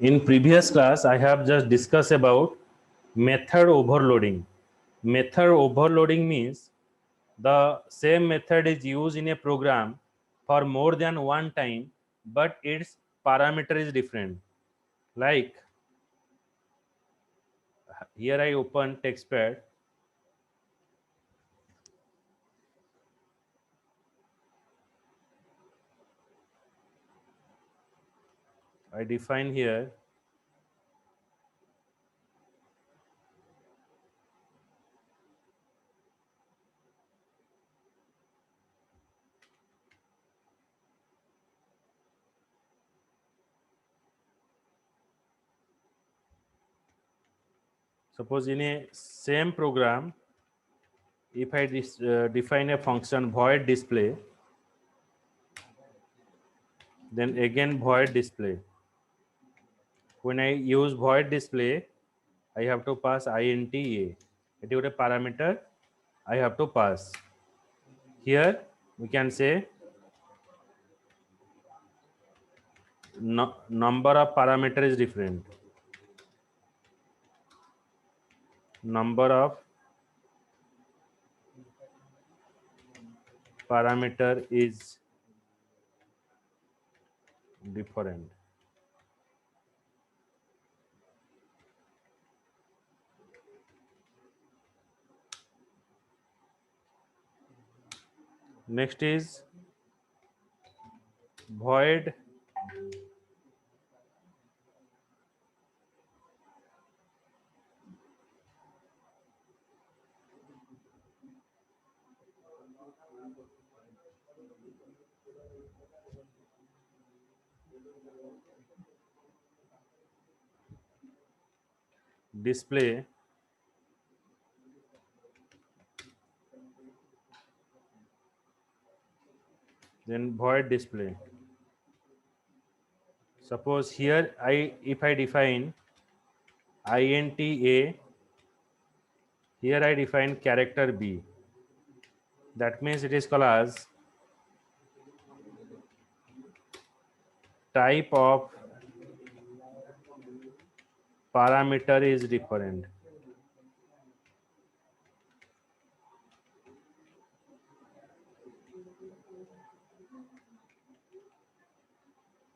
In previous class, I have just discussed about method overloading. Method overloading means the same method is used in a program for more than one time, but its parameter is different. Like here I open TextPad. I define here suppose in a same program, if I define a function void display, then again void display. When I use void display, I have to pass int a. It is a parameter I have to pass. Here we can say number of parameter is different. Number of parameter is different. Next is void display then void display. Suppose here if I define int a, here I define character b. That means it is called as type of parameter is different.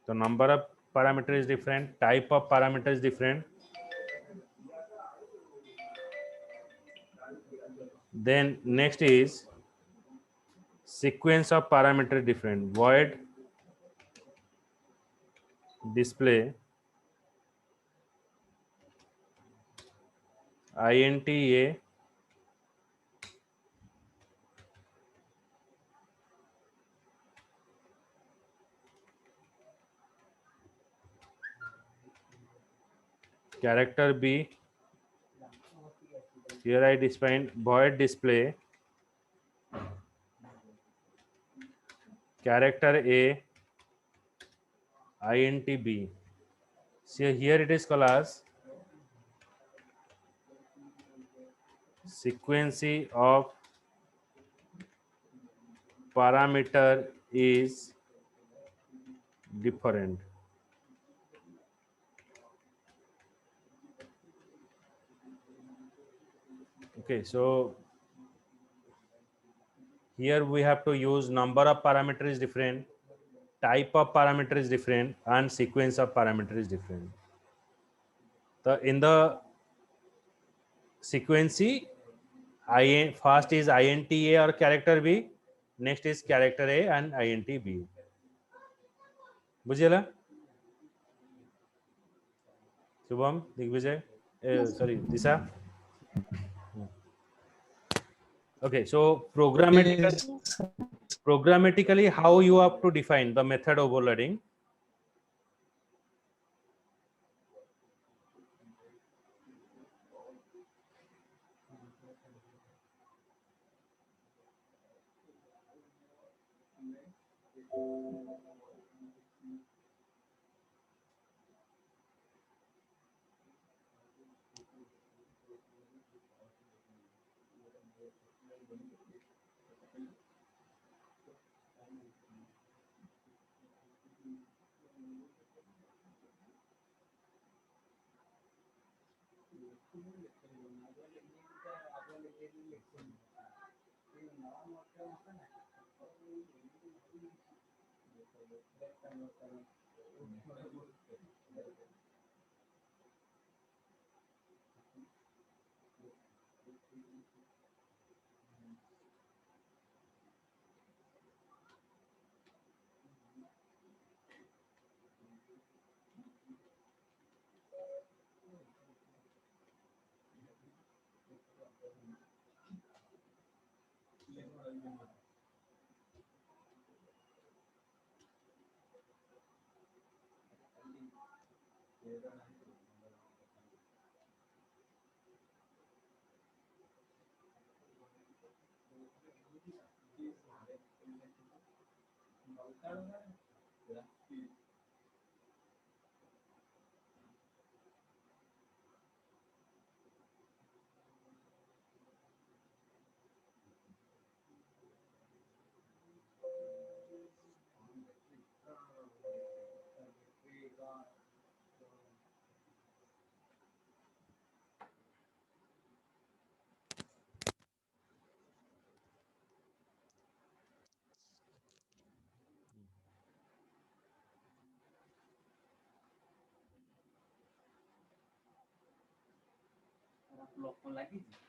The number of parameter is different, type of parameter is different. Then next is sequence of parameter different. Void display int a character b. Here I define void display character a int b. So here it is called as sequence of parameter is different. Okay, so here we have to use number of parameter is different, type of parameter is different, and sequence of parameter is different. In the sequence, first is int a or character b, next is character a and int b. बुझेला? Shubham, Digvijay, sorry, Disha. Okay, so programmatically, how you have to define the method overloading?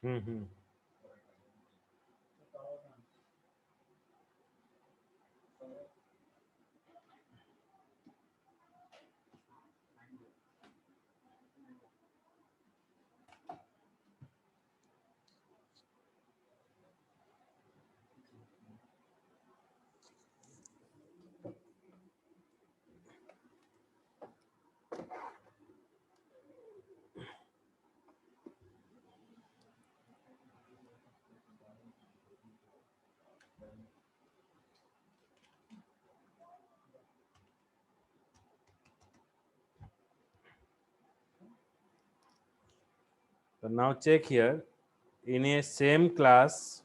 Hmm. So now check here in a same class.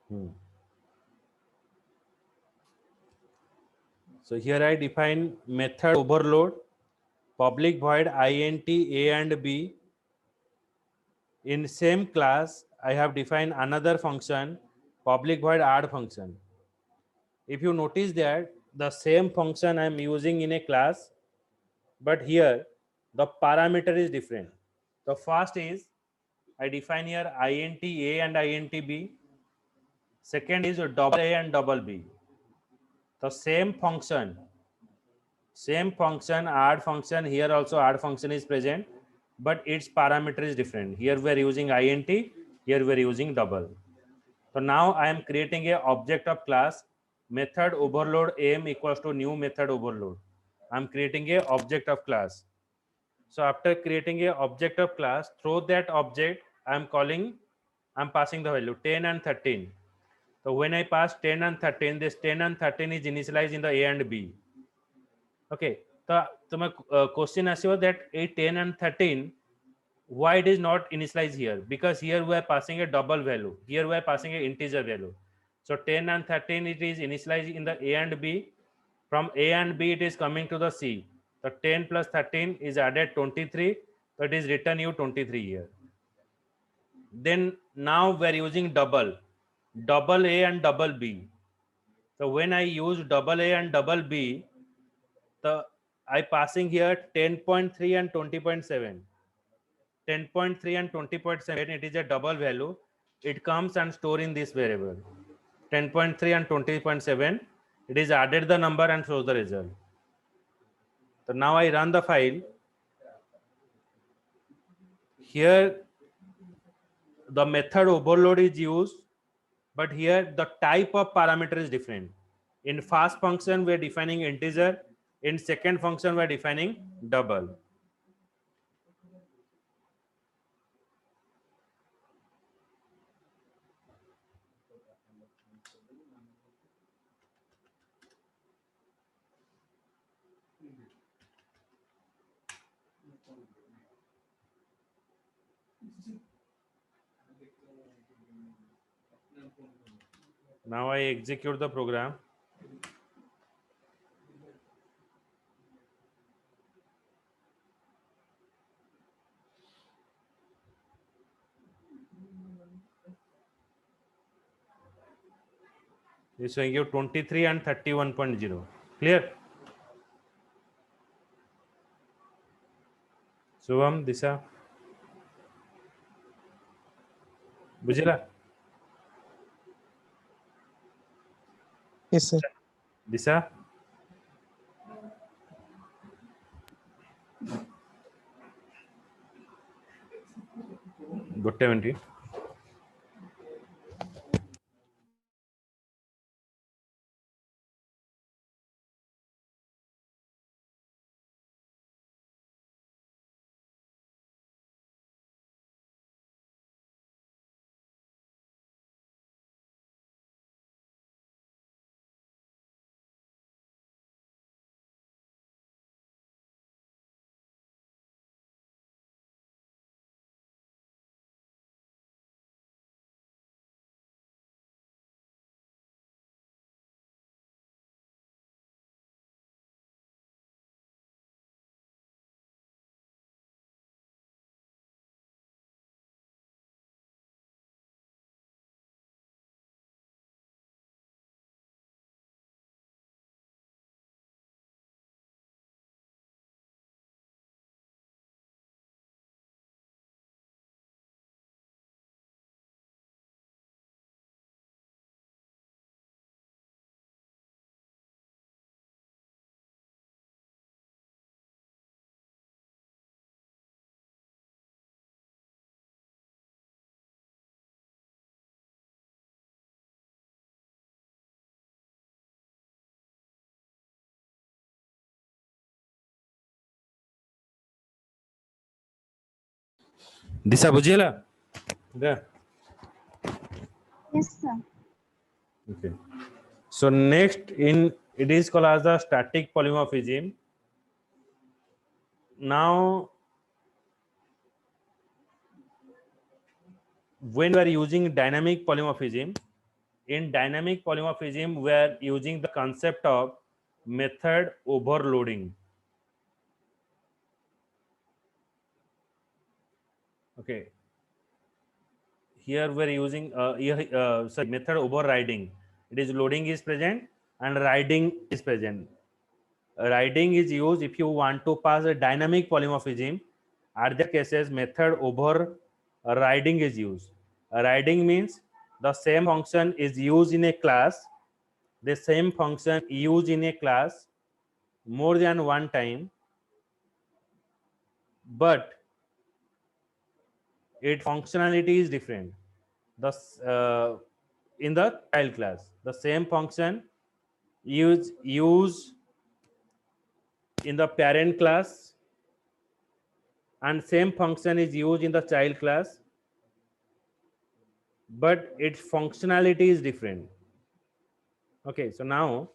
Hmm. So here I define method overload, public void int a and b. In same class, I have defined another function, public void add function. If you notice that the same function I am using in a class, but here the parameter is different. The first is I define here int a and int b. Second is double a and double b. The same function add function, here also add function is present, but its parameter is different. Here we are using int, here we are using double. So now I am creating a object of class method overload m equals to new method overload. I am creating a object of class. So after creating a object of class, through that object I am passing the value 10 and 13. So when I pass 10 and 13, this 10 and 13 is initialized in the a and b. Okay, so my question is that a 10 and 13, why it is not initialized here? Because here we are passing a double value, here we are passing an integer value. So 10 and 13 it is initialized in the a and b. From a and b it is coming to the c. The 10 plus 13 is added 23, so it is written you 23 here. Then now we are using double a and double b. So when I use double a and double b, the I passing here 10.3 and 20.7. 10.3 and 20.7, it is a double value. It comes and store in this variable. 10.3 and 20.7, it is added the number and shows the result. So now I run the file. Here the method overload is used, but here the type of parameter is different. In first function we are defining integer, in second function we are defining double. Now I execute the program. It's showing you 23 and 31.0. Clear? Shubham, Disha, बुझिला? Yes, sir. Disha? ଗୋଟେ minute. Disha बुझिला? Yeah. Yes, sir. Okay. So next it is called as the static polymorphism. Now when we are using dynamic polymorphism, in dynamic polymorphism we are using the concept of method overloading. Okay. Here we are using sorry, method overriding. It is loading is present and riding is present. Riding is used if you want to pass a dynamic polymorphism. At the cases, method overriding is used. Riding means the same function is used in a class. The same function used in a class more than one time, but its functionality is different. Thus, in the child class, the same function use in the parent class and same function is used in the child class, but its functionality is different. Okay, so now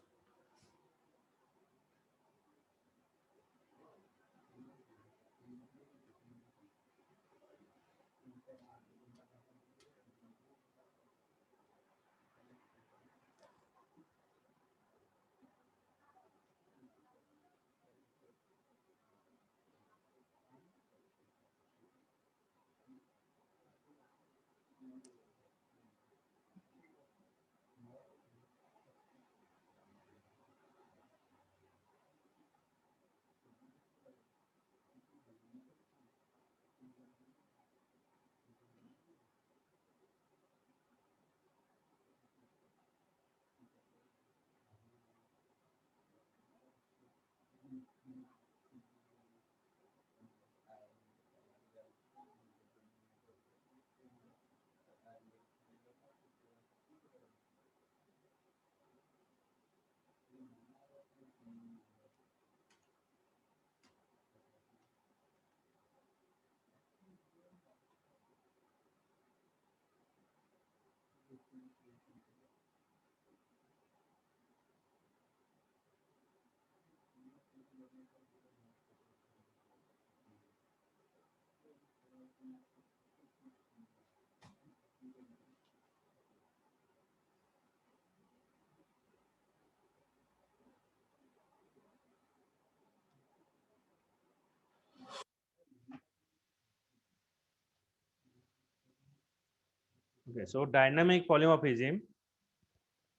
Okay, so dynamic polymorphism.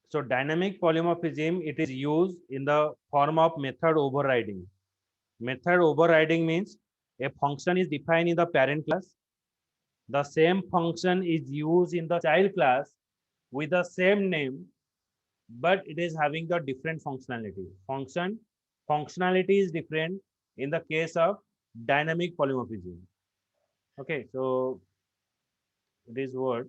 So dynamic polymorphism, it is used in the form of method overriding. Method overriding means a function is defined in the parent class. The same function is used in the child class with the same name, but it is having the different functionality. Functionality is different in the case of dynamic polymorphism. Okay, so it is what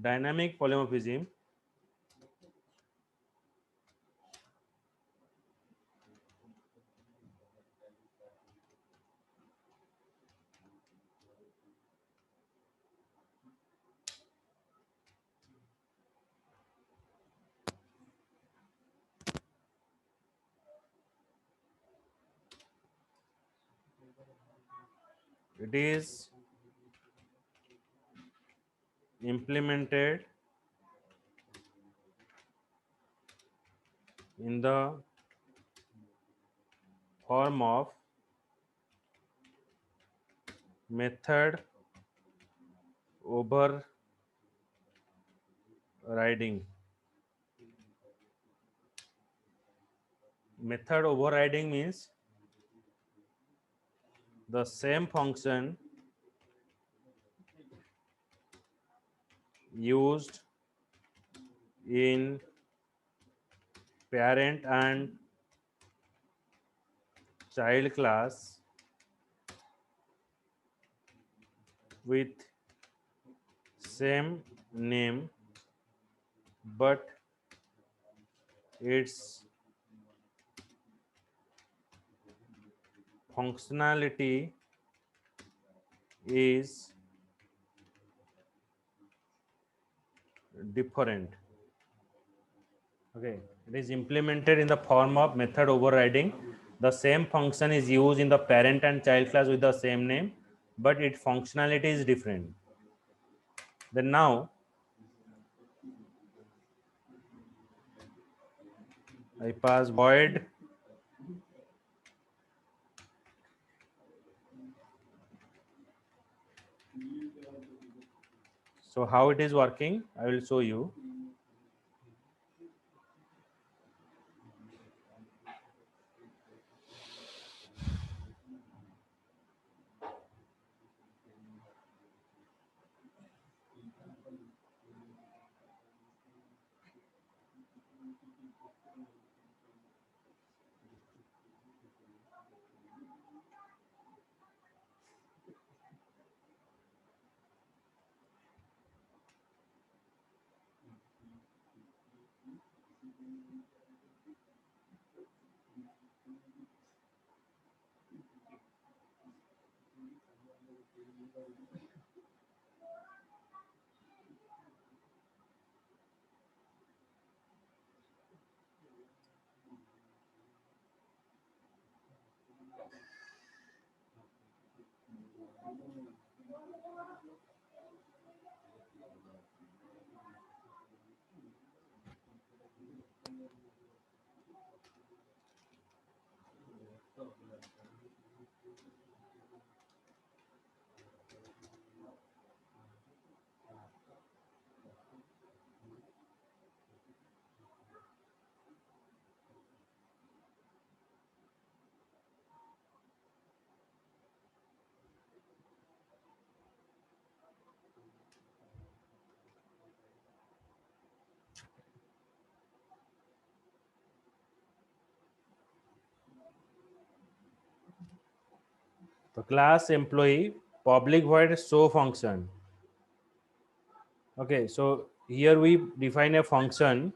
dynamic polymorphism. It is implemented in the form of method overriding. Method overriding means the same function used in parent and child class with same name, but its functionality is different. Okay, it is implemented in the form of method overriding. The same function is used in the parent and child class with the same name, but its functionality is different. Then now I pass void. So how it is working, I will show you. The class employee public void show function. Okay, so here we define a function,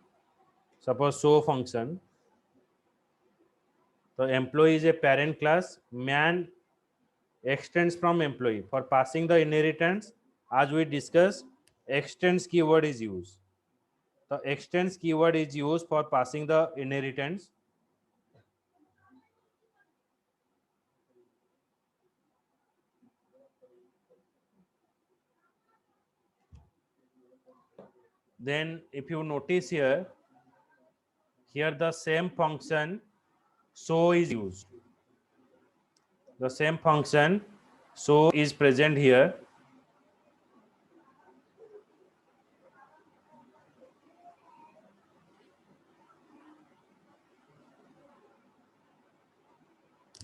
suppose show function. The employee is a parent class, man extends from employee. For passing the inheritance, as we discussed, extends keyword is used. the extends keyword is used for passing the inheritance. Then if you notice here the same function show is used. The same function show is present here.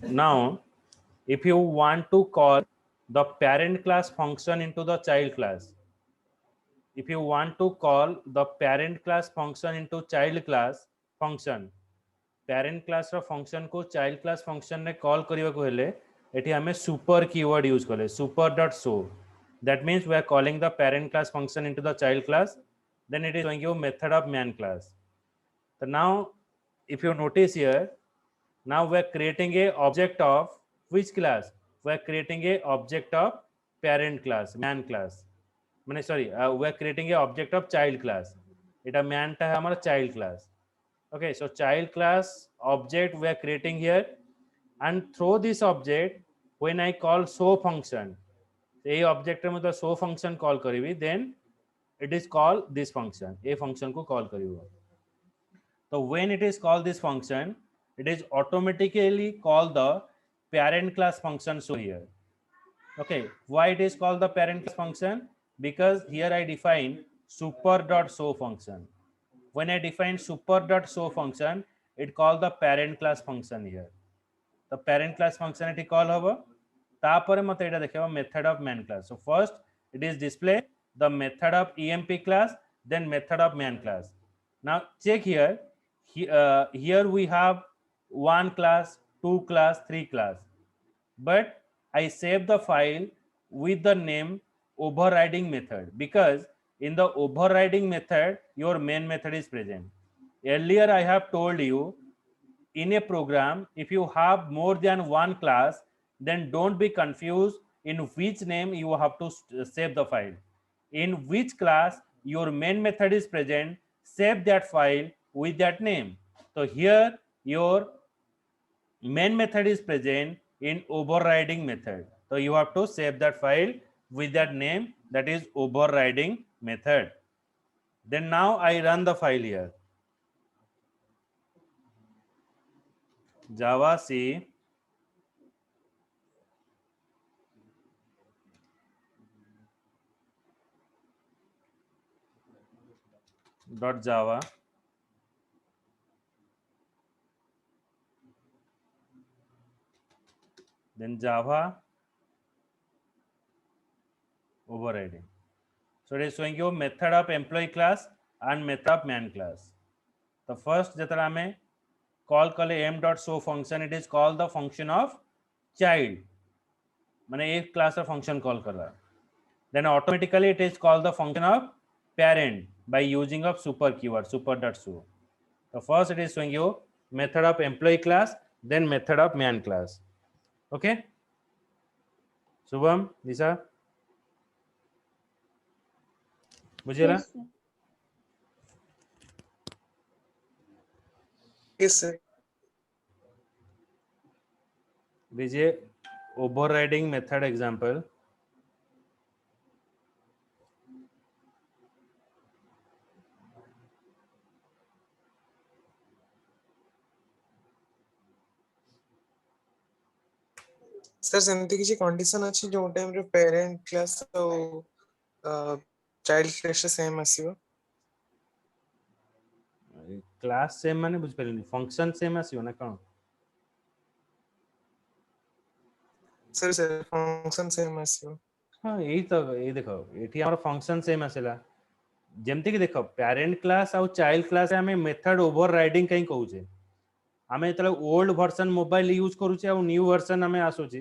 Now if you want to call the parent class function into the child class, if you want to call the parent class function into child class function, parent class row function को child class function ने call करिवा को हेले एठी हमें super keyword use कले super dot show. That means we are calling the parent class function into the child class, then it is showing you method of main class. So now if you notice here, now we are creating a object of which class? We are creating a object of parent class, man class. माने sorry, we are creating a object of child class. इटा man टा है हमारा child class. Okay, so child class object we are creating here, and through this object when I call show function, ये object में तो show function call करीबी, then it is called this function. ये function को call करीबो. So when it is called this function, it is automatically called the parent class function show here. Okay, why it is called the parent class function? Because here I define super dot show function. When I define super dot show function, it called the parent class function here. The parent class function it call hobo. तापरे मते एटा देखिबा method of main class. So first it is display the method of EMP class, then method of main class. Now check here. Here we have one class, two class, three class. But I save the file with the name overriding method, because in the overriding method your main method is present. Earlier I have told you, in a program if you have more than one class, then don't be confused in which name you have to save the file. In which class your main method is present, save that file with that name. So here your main method is present in overriding method, so you have to save that file with that name, that is overriding method. Then now I run the file here, java c dot java then java overriding. So it is showing you method of employee class and method of man class. The first जेतरा हमें call कले m dot show function, it is called the function of child, माने एक class of function call कर रहा. Then automatically it is called the function of parent by using of super keyword super dot show. So first it is showing you method of employee class, then method of man class. Okay, Shubham, Lisa, बुझेला? Yes, sir. Yes, sir. दीजिए overriding method example. Sir सेमती किसी condition अछि जो time रे parent class तो child class same आसीबो. Class same माने बुझ पारिनी, फंक्शन सेम आसीबो ना कोन? सर सर फंक्शन सेम आसीबो. हाँ यही तो, ये देखो एठी हमर फंक्शन सेम आसेला. जेमती कि देखो पेरेंट क्लास और चाइल्ड क्लास हमें मेथड ओवरराइडिंग कहीं कहूचे. हमें तले ओल्ड वर्जन मोबाइल यूज करूचे और न्यू वर्जन हमें आसुची,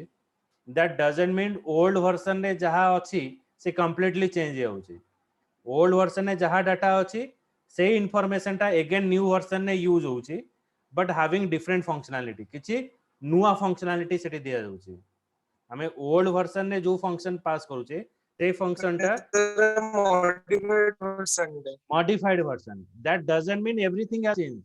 that doesn't mean old version ने जहाँ अच्छी से कंप्लीटली चेंज होउची. ओल्ड वर्जन ने जहाँ डाटा अच्छी से इनफॉरमेशन टा अगेन न्यू वर्जन ने यूज होउची, बट हैविंग डिफरेंट फंक्शनैलिटी, किछि नुआ फंक्शनैलिटी सेठी दिया जाउची. हमें ओल्ड वर्जन ने जो फंक्शन पास करूचे সেই ফাংশনটা modified version. That doesn't mean everything has changed.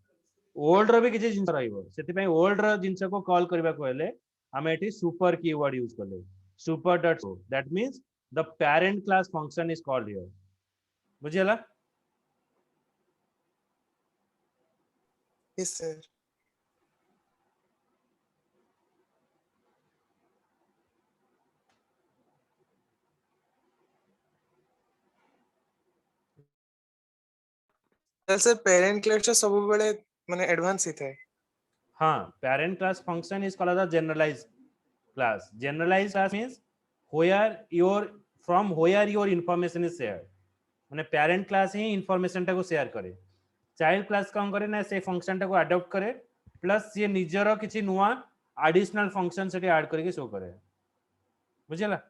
old ର ବି କିଛି ଜିନିଷ ରହିବ, ସେଥିପାଇଁ old ର ଜିନିଷକୁ କଲ୍ କରିବାକୁ ହେଲେ ଆମେ ଏଠି super keyword use କଲେ super dot show. That means the parent class function is called here. ବୁଝିହେଲା? Yes sir. Sir parent class ଟା ସବୁବେଳେ ମାନେ advance ହି ଥାଏ। हाँ, parent class function is called as a generalized class. Generalized class means from where your information is shared. माने parent class ही information टाको share करे। child class कौन करे ना से function टाको adopt करे plus ये निजर किसी नुआ additional function सेठी add करके show करे। बुझिला?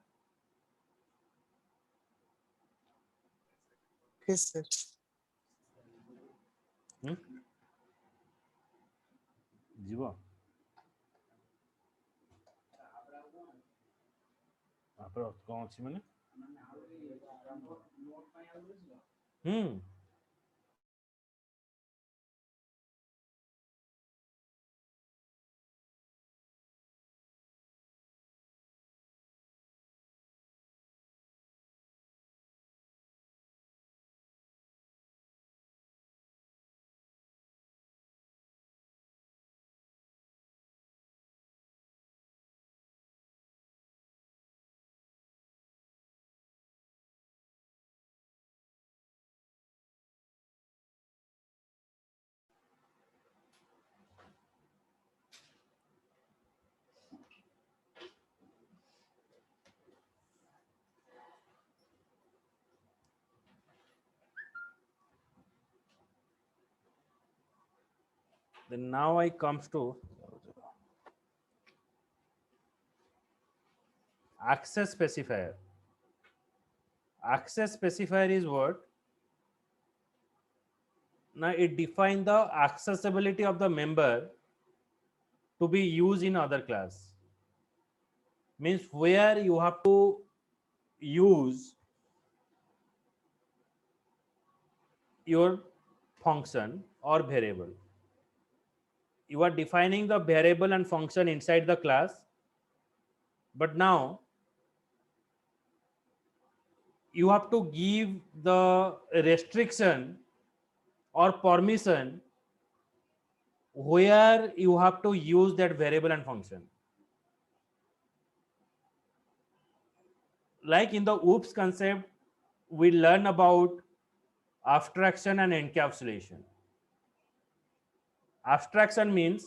Yes sir. जीवो आपरो कौन अछि माने then now I comes to access specifier. Access specifier is what? Now it defines the accessibility of the member to be used in other class. Means where you have to use your function or variable. You are defining the variable and function inside the class, but now you have to give the restriction or permission where you have to use that variable and function. Like in the OOPS concept, we learn about abstraction and encapsulation. Abstraction means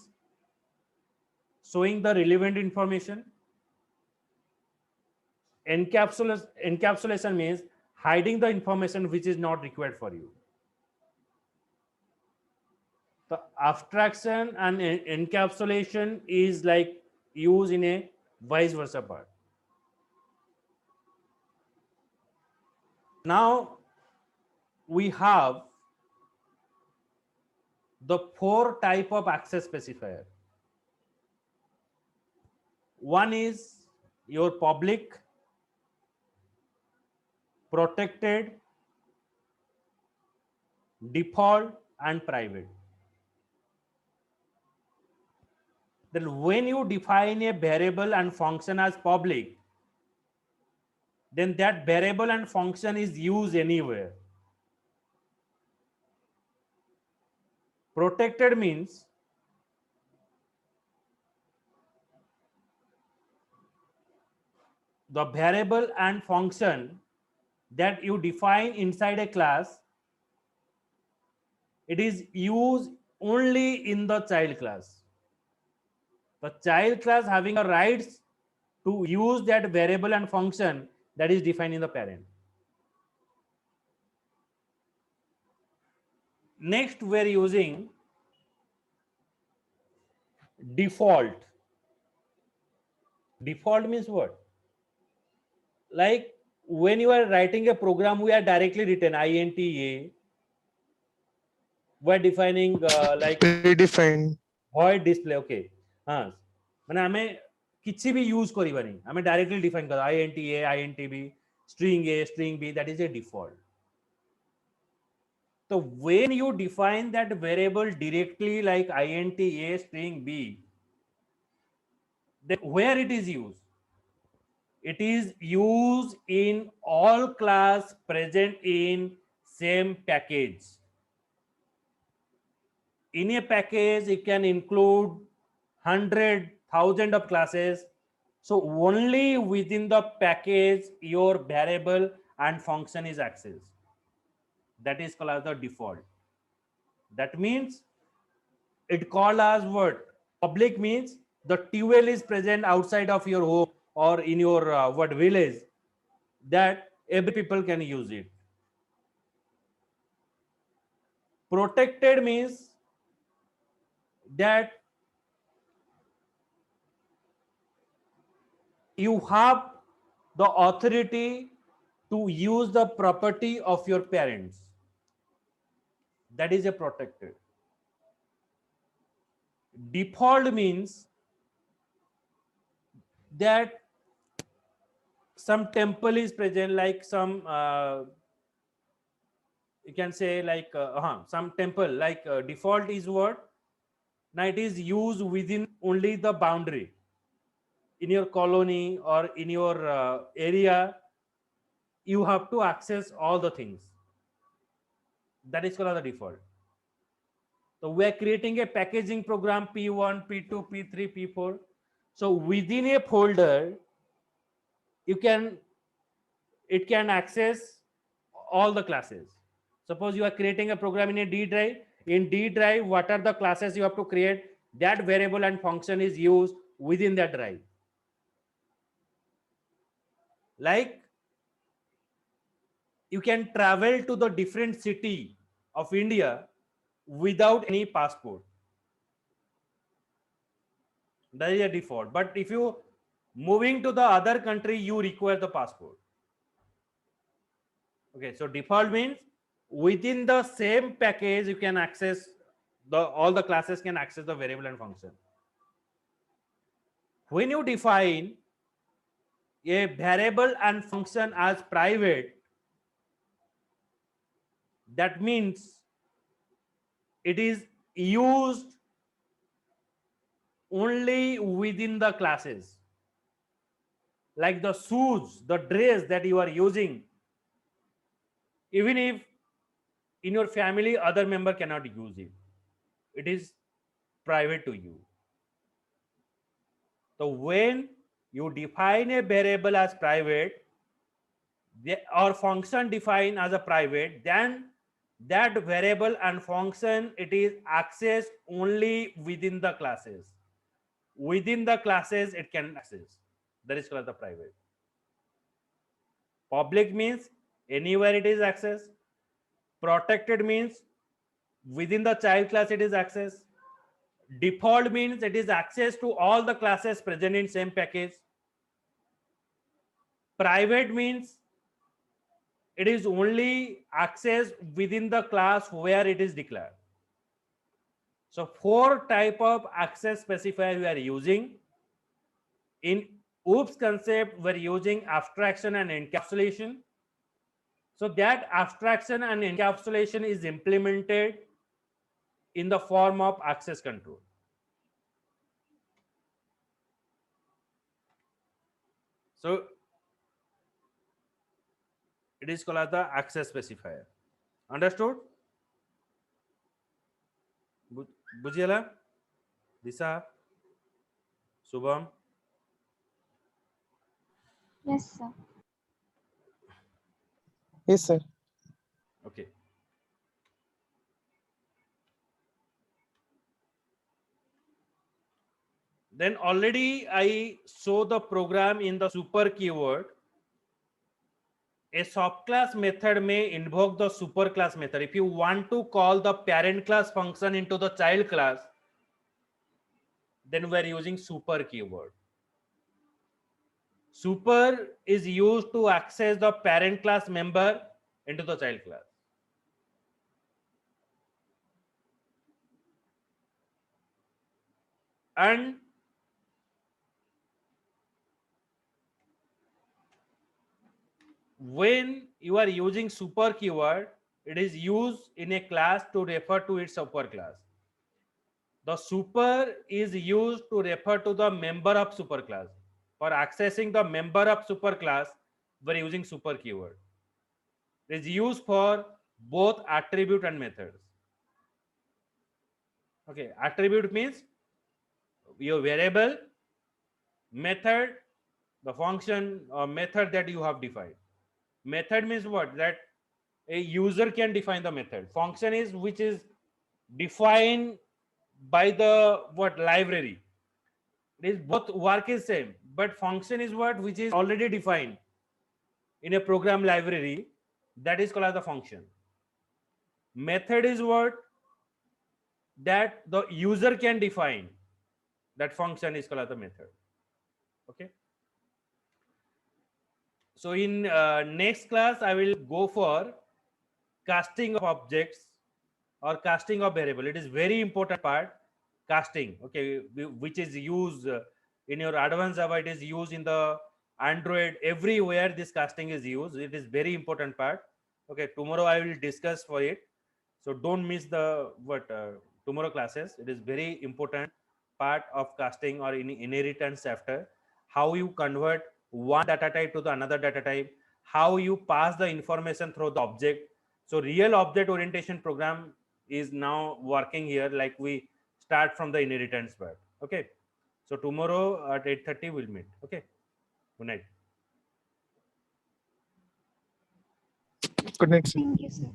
showing the relevant information. Encapsulation means hiding the information which is not required for you. The abstraction and encapsulation is like used in a vice versa part. Now we have the 4 type of access specifier. One is your public, protected, default and private. Then when you define a variable and function as public, then that variable and function is used anywhere. Protected means the variable and function that you define inside a class, it is used only in the child class. The child class having a rights to use that variable and function that is defined in the parent. Next, we are using default. Default means what? Like when you are writing a program, we are directly written INTA. We are defining like predefined void display. Okay. हाँ, माने हमें किसी भी use करिबानी हमें directly define कर INTA INTB string A, string B, that is a default. So when you define that variable directly like int A string B, then where it is used? It is used in all class present in same package. In a package, it can include 100,000 of classes. So only within the package, your variable and function is accessed. That is called as the default. That means it called as what? Public means the tuple is present outside of your home or in your what village, that every people can use it. Protected means that you have the authority to use the property of your parents. That is a protected. Default means that some temple is present, like some you can say like some temple, like default is what? Now it is used within only the boundary. In your colony or in your area, you have to access all the things. That is called the default. So we are creating a packaging program P1, P2, P3, P4. So within a folder, it can access all the classes. Suppose you are creating a program in a D drive. In D drive, what are the classes you have to create? That variable and function is used within that drive. Like you can travel to the different city of India without any passport. That is a default. But if you moving to the other country, you require the passport. Okay, so default means within the same package you can access all the classes can access the variable and function. When you define a variable and function as private, that means it is used only within the classes. Like the shoes, the dress that you are using, even if in your family other member cannot use it, it is private to you. So when you define a variable as private, or function defined as a private, then that variable and function, it is accessed only within the classes. Within the classes it can access. That is called the private. Public means anywhere it is accessed. Protected means within the child class it is accessed. Default means it is access to all the classes present in same package. Private means it is only accessed within the class where it is declared. So 4 type of access specifier we are using. In OOPS concept, we're using abstraction and encapsulation. So that abstraction and encapsulation is implemented in the form of access control. So it is called as the access specifier. Understood? Bujiyala? Disa? Subham? Yes, sir. Yes, sir. Okay. Then already I show the program in the super keyword. A subclass method may invoke the superclass method. If you want to call the parent class function into the child class, then we are using super keyword. Super is used to access the parent class member into the child class. And when you are using super keyword, it is used in a class to refer to its superclass. The super is used to refer to the member of superclass. For accessing the member of superclass, we are using super keyword. It is used for both attribute and methods. Okay, attribute means your variable, method, the function or method that you have defined. Method means what? That a user can define the method. Function is which is defined by the what library. It is both work is same, but function is what which is already defined in a program library, that is called as the function. Method is what that the user can define, that function is called as the method. Okay, so in next class I will go for casting of objects or casting of variable. It is very important part, casting. Okay, which is used in your advanced Java. It is used in the Android, everywhere this casting is used. It is very important part. Okay, tomorrow I will discuss for it, so don't miss the tomorrow classes. It is very important part of casting or in inheritance after, how you convert one data type to the another data type, how you pass the information through the object. So real object orientation program is now working here, like we start from the inheritance part. Okay, so tomorrow at 8:30 we'll meet. Okay, good night. Good night, sir. Thank you, sir.